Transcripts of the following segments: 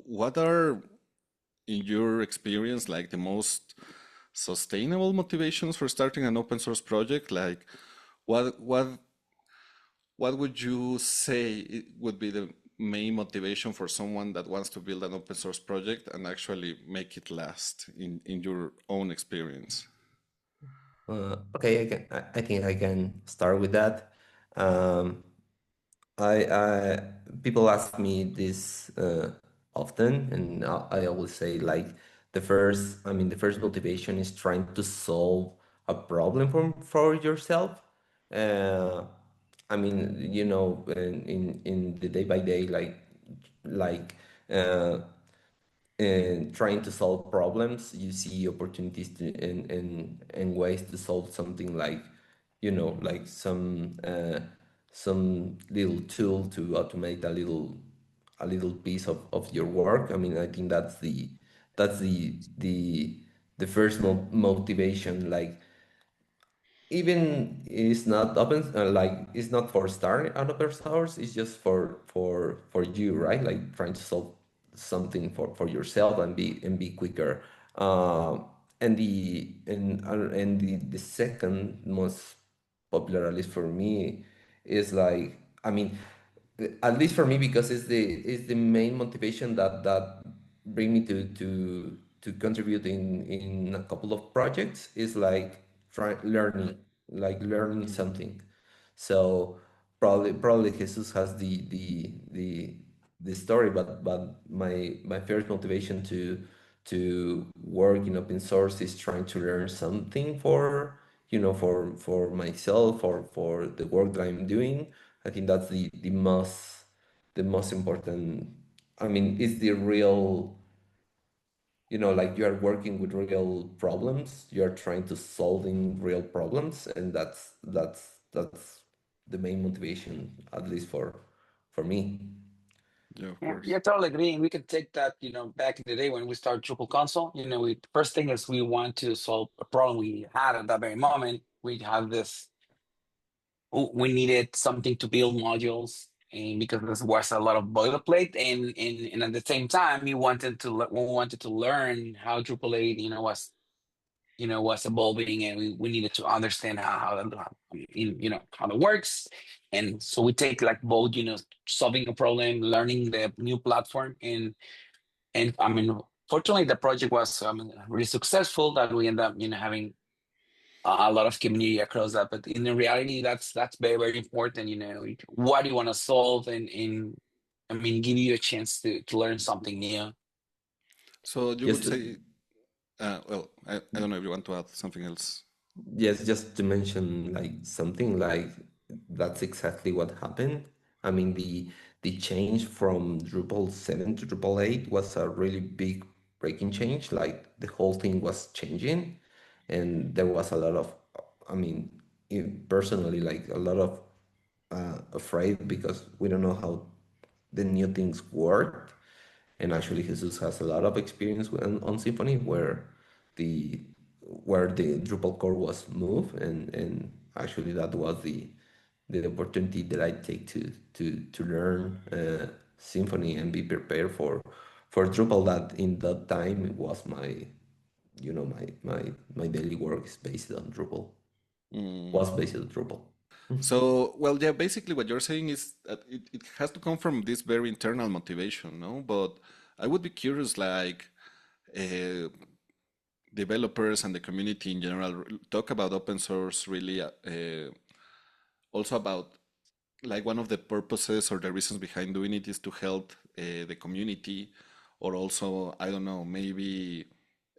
what are, in your experience, like the most sustainable motivations for starting an open source project? Like, what what would you say would be the main motivation for someone that wants to build an open source project and actually make it last in your own experience? Okay, I think I can start with that. Um, I people ask me this often, and I always say like the first motivation is trying to solve a problem for yourself. Uh, in the day by day, like uh, and trying to solve problems, you see opportunities and ways to solve something like, like some little tool to automate a little piece of your work. I mean, I think that's the first motivation. Like even it's not open like it's not for starting an open source, it's just for you, right? Like trying to solve something for yourself and be quicker. And the second most popular, at least for me, is like, I mean, at least for me, because it's the main motivation that bring me to contribute in a couple of projects, is like learning something. So probably Jesus has the story, but my first motivation to work in open source is trying to learn something for myself, for the work that I'm doing. I think that's the most important. I mean, it's the real, like you are working with real problems. You are trying to solving real problems, and that's the main motivation, at least for me. Yeah, of Yeah, course. yeah, totally agree. And we can take that, back in the day when we started Drupal console, first thing is we want to solve a problem we had at that very moment. We have this, we needed something to build modules, and because there was a lot of boilerplate, and at the same time, we wanted to learn how Drupal 8, was evolving, and we needed to understand how it works. And so we take like both, solving a problem, learning the new platform, and I mean, fortunately, the project was really successful, that we end up, having a lot of community across that. But in the reality, that's very, very important. What do you want to solve, and I mean, give you a chance to learn something new. So you would Just say, well, I don't know if you want to add something else. Yes, just to mention like something like that's exactly what happened. I mean, the change from Drupal 7 to Drupal 8 was a really big breaking change. Like the whole thing was changing, and there was a lot of, I mean, personally, like a lot of afraid, because we don't know how the new things work. And actually, Jesus has a lot of experience on Symfony, the the Drupal core was moved, and actually that was the opportunity that I take to learn Symfony and be prepared for Drupal. That in that time it was my daily work is based on Drupal. Mm. Was based on Drupal. So, well, yeah, basically what you're saying is that it has to come from this very internal motivation, no? But I would be curious, like, uh, developers and the community in general talk about open source really, also about, like, one of the purposes or the reasons behind doing it is to help the community, or also, I don't know, maybe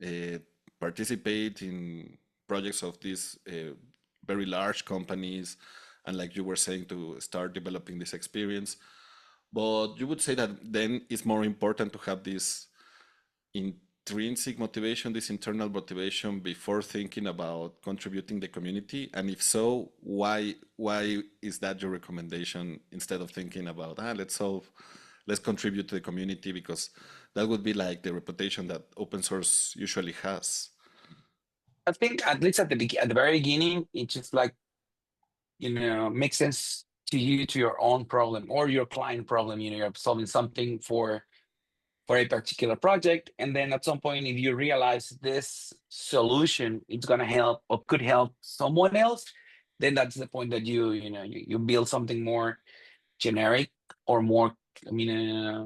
uh, participate in projects of these very large companies, and like you were saying, to start developing this experience. But you would say that then it's more important to have this intrinsic motivation, this internal motivation, before thinking about contributing the community? And if so, why is that your recommendation, instead of thinking about, let's contribute to the community, because that would be like the reputation that open source usually has. I think at least at the very beginning, it just like, makes sense to you, to your own problem or your client problem. You're solving something for for a particular project, and then at some point, if you realize this solution it's going to help or could help someone else, then that's the point that you build something more generic or more,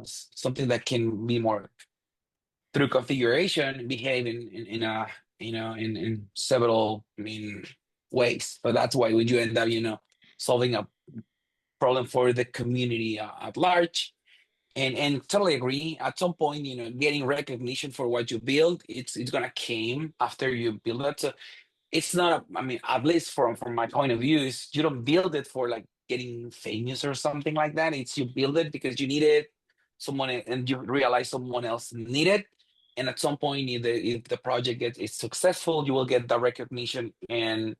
something that can be more through configuration behave in a in several ways. But that's why would you end up solving a problem for the community at large. And totally agree, at some point getting recognition for what you build, it's gonna came after you build it. So it's not at least from my point of view, is you don't build it for like getting famous or something like that. It's you build it because you need it, and you realize someone else need it. And at some point, if the project gets is successful, you will get that recognition. And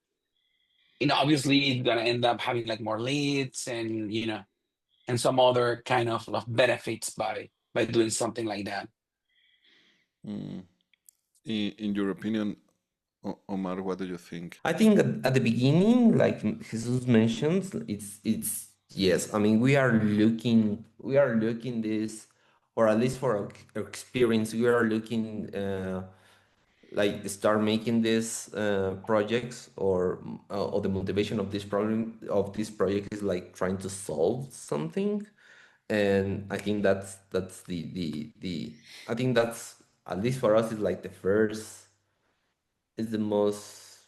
obviously it's gonna end up having like more leads, and and some other kind of benefits by doing something like that. Mm. In your opinion, Omar, what do you think? I think at the beginning, like Jesus mentions, it's yes. I mean, we are looking this, or at least for our experience, we are looking like start making these projects, or the motivation of this project is like trying to solve something. And I think that's the I think that's, at least for us, is like the first, is the most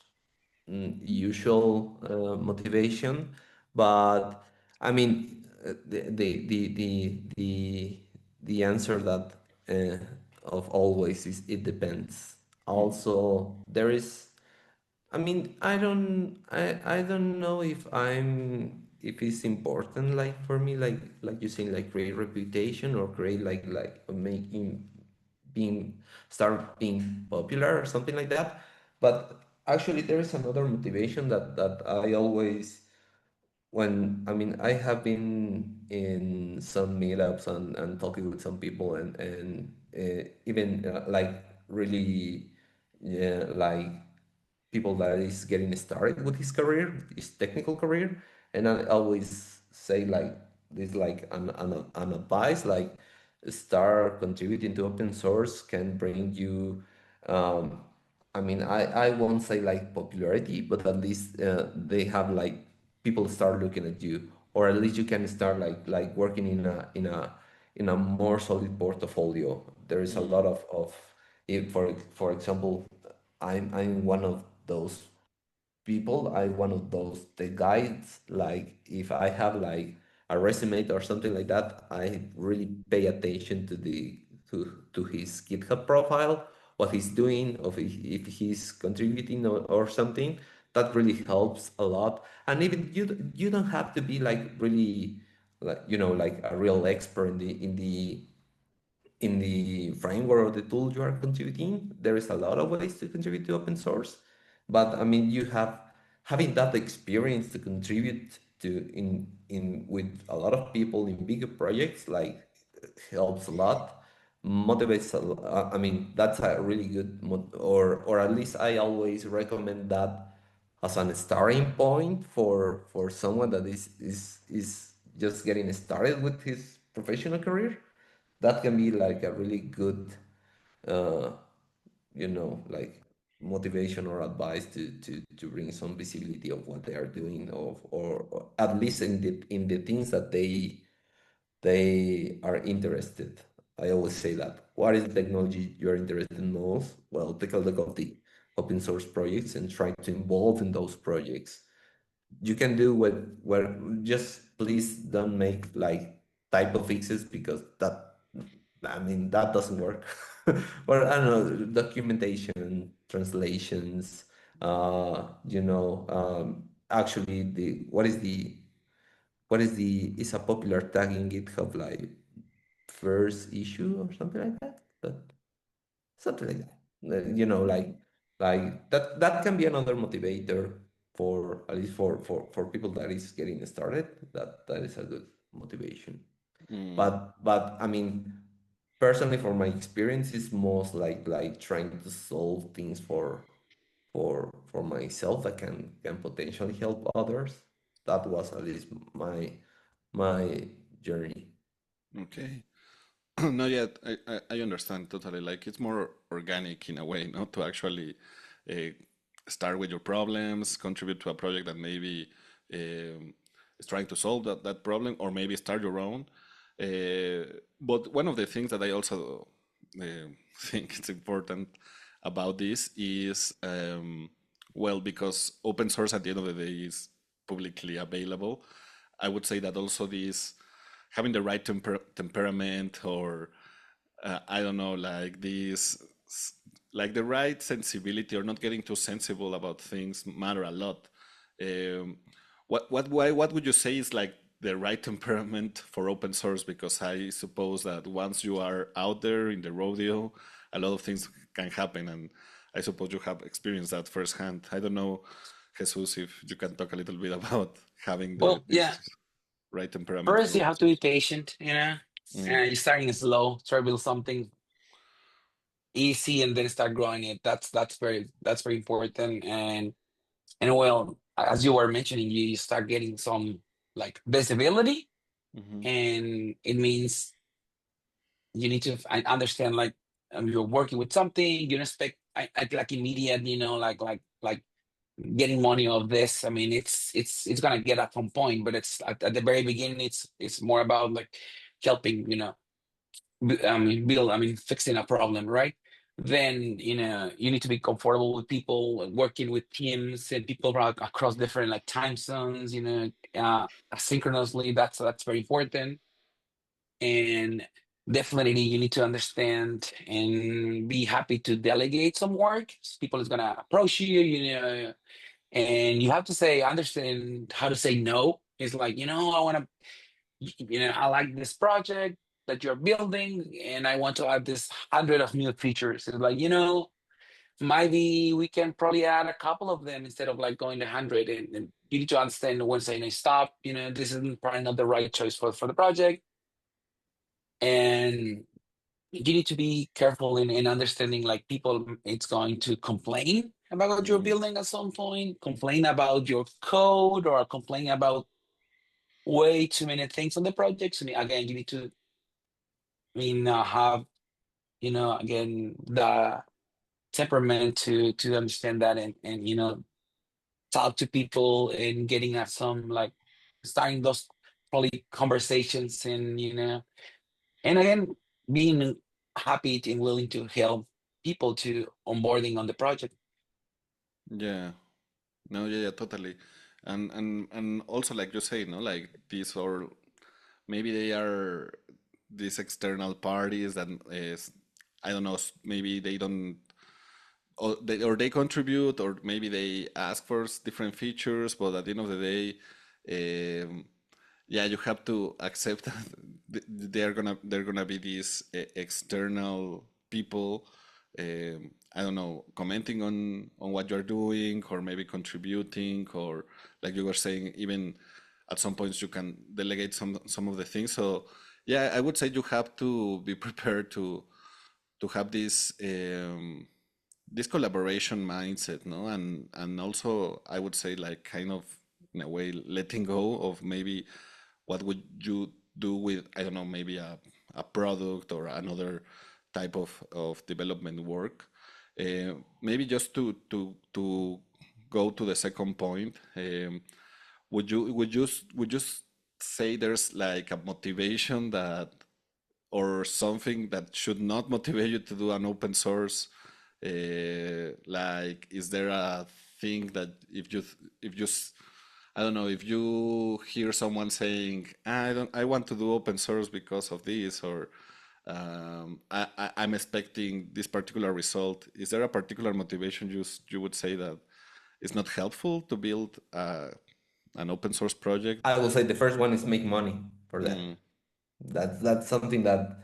usual motivation. But I mean, the answer that of always is it depends. Mm, Also, there is, I mean, I don't know if it's important, like for me, like you saying, like create reputation, or create like making, being, start being popular or something like that. But actually there is another motivation that I always, when, I mean, I have been in some meetups and talking with some people, and even like really, yeah, like people that is getting started with his career, his technical career. And I always say like this, like an advice, like start contributing to open source can bring you, um, I mean, I won't say like popularity, but at least they have like, people start looking at you, or at least you can start like working in a more solid portfolio. There is a mm, lot of, if for example, I'm one of those people. I one of those the guides. Like if I have like a resume or something like that, I really pay attention to to his GitHub profile, what he's doing, of if he's contributing, or something. That really helps a lot. And even you don't have to be like really, like, like a real expert in the framework of the tool you are contributing. There is a lot of ways to contribute to open source, but I mean, you have, having that experience to contribute to in with a lot of people in bigger projects, like, helps a lot, motivates a lot. I mean, that's a really good or at least I always recommend that as an starting point for someone that is just getting started with his professional career. That can be like a really good, uh, like motivation or advice to bring some visibility of what they are doing, or at least in the things that they are interested. I always say that. What is the technology you're interested in most? Well, take a look of the open source projects and try to involve in those projects. You can do what just please don't make like typo fixes, because that, I mean, that doesn't work. Or I don't know, documentation, translations, actually the is a popular tag in GitHub, like first issue or something like that. But something like that. Like that can be another motivator, for at least for people that is getting started. That is a good motivation. mm. But I mean, personally, for my experience, it's most like trying to solve things for myself that can potentially help others. That was at least my journey. Okay. No, yet I understand totally. Like it's more organic in a way, not to actually uh, start with your problems, contribute to a project that maybe is trying to solve that problem, or maybe start your own. But one of the things that I also uh, think it's important about this is, well, because open source at the end of the day is publicly available. I would say that also this having the right temperament, or I don't know, like this, like the right sensibility, or not getting too sensible about things matter a lot. Um, what would you say is like the right temperament for open source? Because I suppose that once you are out there in the rodeo, a lot of things can happen, and I suppose you have experienced that firsthand. I don't know, Jesus, if you can talk a little bit about having Well, this yeah. right temperament First, for you open have to be source. patient, Mm, and you're starting slow, try to build something easy, and then start growing it. That's very important. And well, as you were mentioning, you start getting some like visibility, mhm, and it means you need to understand like you're working with something. You don't expect like immediate, like getting money of this. I mean, it's gonna get at some point, but it's at the very beginning. It's more about like helping, build. I mean, fixing a problem, right? Then you need to be comfortable with people, working with teams and people across different like time zones. Asynchronously. That's very important. And definitely you need to understand and be happy to delegate some work. People is gonna approach you, and you have to say understand how to say no. It's like, I want to, I like this project that you're building, and I want to add this 100 of new features. It's like, maybe we can probably add a couple of them instead of like going to 100. And you need to understand when saying stop. This isn't probably not the right choice for the project. And you need to be careful in understanding like people it's going to complain about what you're mhm. building at some point, complain about your code, or complain about way too many things on the project. So again, you need to have again the temperament to understand that, and talk to people and getting at some like starting those probably conversations, and again being happy and willing to help people to onboarding on the project. Yeah. No, yeah, totally. And also like you say, no, like these, or maybe they are these external parties that is, I don't know, maybe they don't, or they contribute, or maybe they ask for different features, but at the end of the day, yeah, you have to accept that they're gonna be these external people. I don't know, commenting on what you're doing, or maybe contributing, or like you were saying, even at some points you can delegate some of the things. So yeah, I would say you have to be prepared to have this collaboration mindset, no? And also I would say like kind of in a way letting go of maybe what would you do with, I don't know, maybe a product or another type of development work. Maybe just to go to the second point, would you say there's like a motivation that, or something that should not motivate you to do an open source? Like, is there a thing that I don't know, if you hear someone saying, I want to do open source because of this, or I'm expecting this particular result. Is there a particular motivation you would say that is not helpful to build an open source project? I will say the first one is make money for that. Mm, That's something that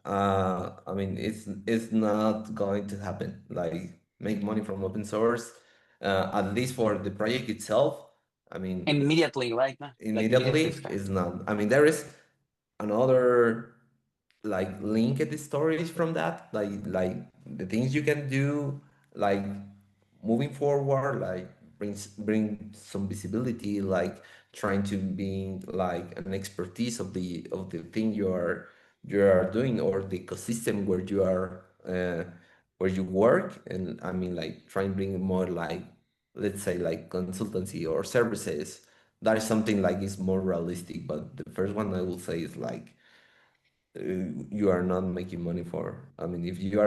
I mean it's not going to happen. Like make money from open source, at least for the project itself. I And mean, immediately, right now, like immediately immediately start. is not. I mean, there is another like linked stories from that, like the things you can do, like moving forward, like bring some visibility, like trying to be like an expertise of the thing you are doing, or the ecosystem where you work. And I mean, like try and bring more like, let's say, like consultancy or services. That is something like is more realistic. But the first one I will say is like you are not making money for. I mean, if you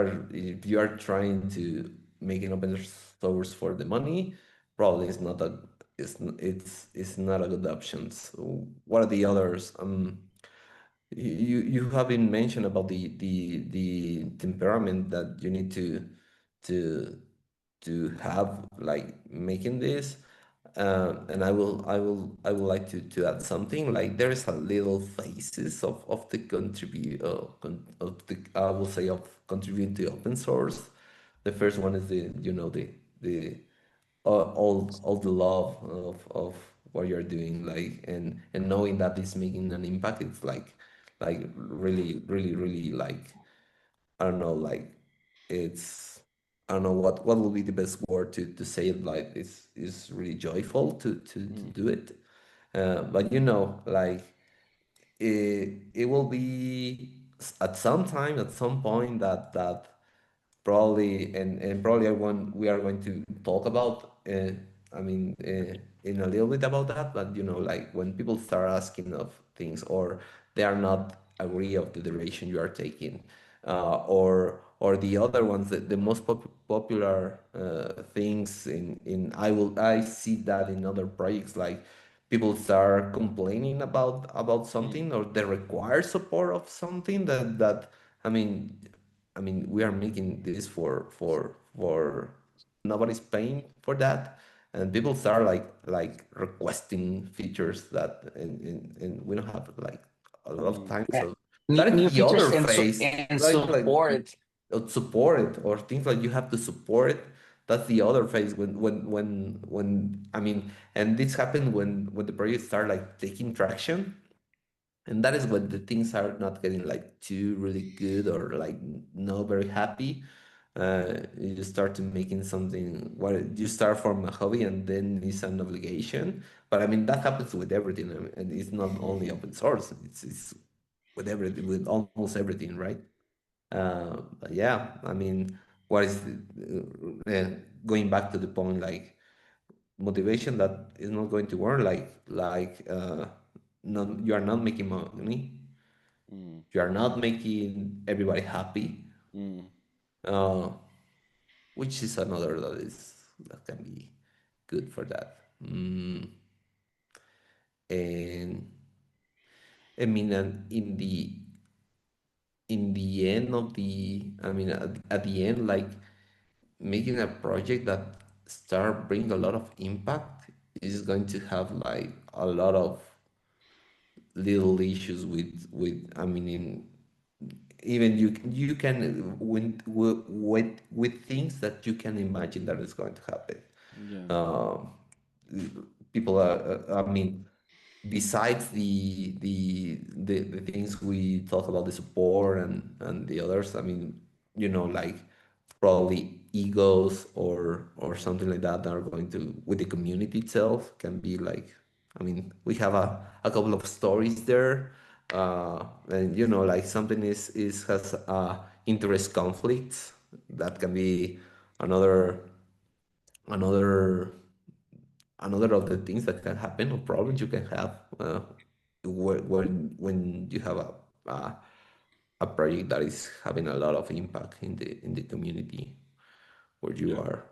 are trying to make an open source for the money, probably it's not a good option. So what are the others? You have been mentioned about the temperament that you need to have like making this. And I would like to add something like there is a little phases of the contribute of the I will say of contributing to open source. The first one is the all the love of what you're doing, like, and knowing that it's making an impact. It's like really like, I don't know, like it's I don't know what will be the best word to say it. Like it's really joyful to Mm, do it. But like it will be at some time, at some point, that probably, and probably we are going to talk about I mean in a little bit about that. But like when people start asking of things, or they are not agree of the duration you are taking, or the other ones, the most popular things in I see that in other projects, like people start complaining about mm, something, or they require support of something that I mean we are making this for nobody's paying for that, and people start like requesting features that, and we don't have like a lot of mm, time. Yeah. So New, that is new the features other and phase, and like support. support it, or things like you have to support it. That's the other phase when I mean, and this happened when the project start like taking traction, and that is when the things are not getting like too really good, or like not very happy. You start to making something, well, you start from a hobby and then it's an obligation. But I mean, that happens with everything. And it's not only open source, it's with everything, with almost everything, right? But yeah, I mean, what is going back to the point, like motivation that is not going to work, not, you are not making money, mm, you are not making everybody happy, mm, uh, which is another that can be good for that. And I mean, and in the end of I mean, at the end, like making a project that start bring a lot of impact is going to have like a lot of little issues I mean, even you can with things that you can imagine that is going to happen. yeah, um, People are I mean, besides the things we talk about, the support and the others, I mean, like probably egos or something like that are going to, with the community itself, can be like, I mean, we have a couple of stories there. And like something is has interest conflicts that can be another another another of the things that can happen, or problems you can have, when you have a project that is having a lot of impact in the community where you yeah, are.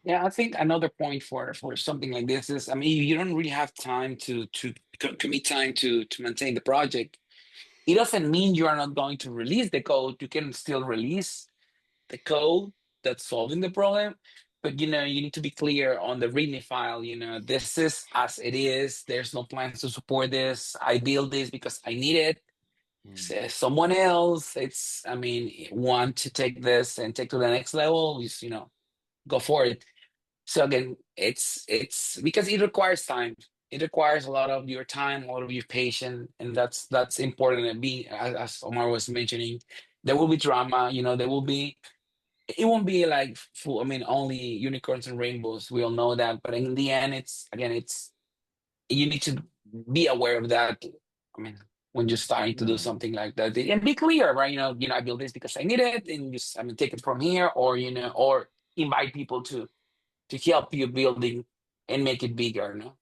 Yeah, I think another point for something like this is, I mean, if you don't really have time to commit time to maintain the project, it doesn't mean you are not going to release the code. You can still release the code that's solving the problem, but you need to be clear on the README file. This is as it is. There's no plans to support this. I build this because I need it. mm, Someone else, I mean, want to take this and take to the next level, just go for it. So again, it's because it requires time. It requires a lot of your time, a lot of your patience, and that's important. And being, as Omar was mentioning, there will be drama. There will be. It won't be like full. I mean, only unicorns and rainbows. We all know that, but in the end, it's you need to be aware of that. I mean, when you're starting to do Yeah. something like that. And be clear, right? I build this because I need it, and just take it from here, or or invite people to help you building and make it bigger. No.